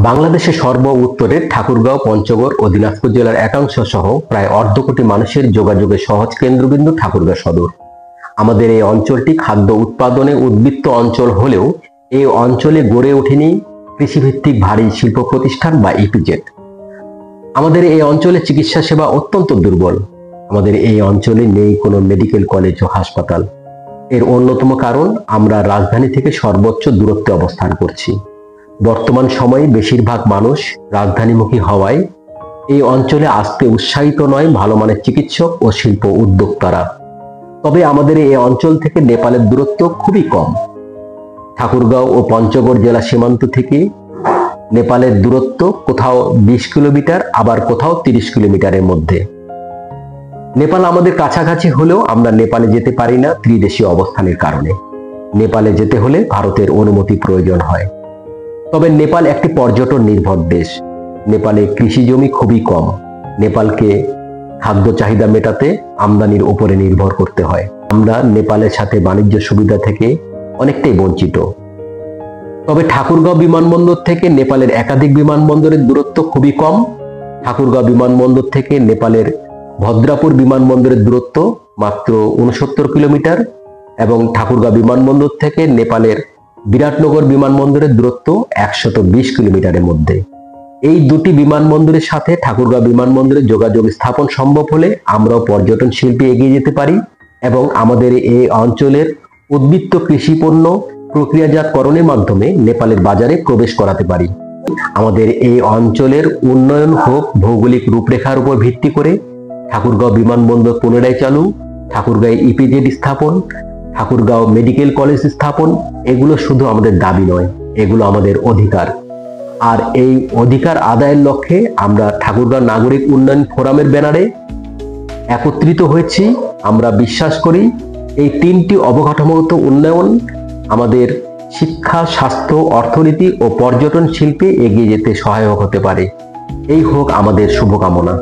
বাংলাদেশের সর্ব উত্তরের ঠাকুরগাঁও, পঞ্চগড় ও দিনাজপুর জেলার একাংশ সহ প্রায় অর্ধ কোটি মানুষের যোগাযোগের সহজ কেন্দ্রবিন্দু ঠাকুরগাঁও সদর। আমাদের এই অঞ্চলটি খাদ্য উৎপাদনে উদ্বৃত্ত অঞ্চল হলেও এই অঞ্চলে গড়ে ওঠেনি কৃষিভিত্তিক ভারী শিল্প প্রতিষ্ঠান বা ইপিজেড। আমাদের এই অঞ্চলে চিকিৎসা সেবা অত্যন্ত দুর্বল। আমাদের এই অঞ্চলে নেই কোনো মেডিকেল কলেজ ও হাসপাতাল। এর অন্যতম কারণ আমরা রাজধানী থেকে সর্বোচ্চ দূরত্বে অবস্থান করছি। বর্তমান সময়ে বেশিরভাগ মানুষ রাজধানীমুখী হওয়ায় এই অঞ্চলে আসতে উৎসাহিত নয় ভালো মানের চিকিৎসক ও শিল্প উদ্যোক্তারা। তবে আমাদের এই অঞ্চল থেকে নেপালের দূরত্ব খুবই কম। ঠাকুরগাঁও ও পঞ্চগড় জেলা সীমান্ত থেকে নেপালের দূরত্ব কোথাও 20 কিলোমিটার, আবার কোথাও 30 কিলোমিটারের মধ্যে। নেপাল আমাদের কাছাকাছি হলেও আমরা নেপালে যেতে পারি না ত্রিদেশীয় অবস্থানের কারণে। নেপালে যেতে হলে ভারতের অনুমতি প্রয়োজন হয়। তবে নেপাল একটি পর্যটন নির্ভর দেশ। নেপালে কৃষি জমি খুবই কম। নেপালকে খাদ্য চাহিদা মেটাতে আমদানির উপরে নির্ভর করতে হয়। আমরা নেপালের সাথে বাণিজ্য সুবিধা থেকে অনেকটাই বঞ্চিত। তবে ঠাকুরগাঁও বিমানবন্দর থেকে নেপালের একাধিক বিমানবন্দরের দূরত্ব খুবই কম। ঠাকুরগাঁও বিমানবন্দর থেকে নেপালের ভদ্রাপুর বিমানবন্দরের দূরত্ব মাত্র 69 কিলোমিটার এবং ঠাকুরগাঁও বিমানবন্দর থেকে নেপালের বিরাটনগর বিমানবন্দরের দূরত্ব 120 কিলোমিটারের মধ্যে। এই দুটি বিমানবন্দরের সাথে ঠাকুরগাঁও বিমানবন্দরের যোগাযোগ স্থাপন সম্ভব হলে আমরাও পর্যটন শিল্পে এগিয়ে যেতে পারি এবং আমাদের এই অঞ্চলের উদ্বৃত্ত কৃষি পণ্য প্রক্রিয়াজাতকরণের মাধ্যমে নেপালের বাজারে প্রবেশ করাতে পারি। আমাদের এই অঞ্চলের উন্নয়ন হোক ভৌগোলিক রূপরেখার উপর ভিত্তি করে। ঠাকুরগাঁও বিমানবন্দর পুনরায় চালু, ঠাকুরগাঁও ইপিজেড স্থাপন, ঠাকুরগাঁও মেডিকেল কলেজ স্থাপন, এগুলো শুধু আমাদের দাবি নয়, এগুলো আমাদের অধিকার। আর এই অধিকার আদায়ের লক্ষ্যে আমরা ঠাকুরগাঁও নাগরিক উন্নয়ন ফোরামের ব্যানারে একত্রিত হয়েছি। আমরা বিশ্বাস করি এই তিনটি অবকাঠামোগত উন্নয়ন আমাদের শিক্ষা, স্বাস্থ্য, অর্থনীতি ও পর্যটন শিল্পে এগিয়ে যেতে সহায়ক হতে পারে। এই হোক আমাদের শুভকামনা।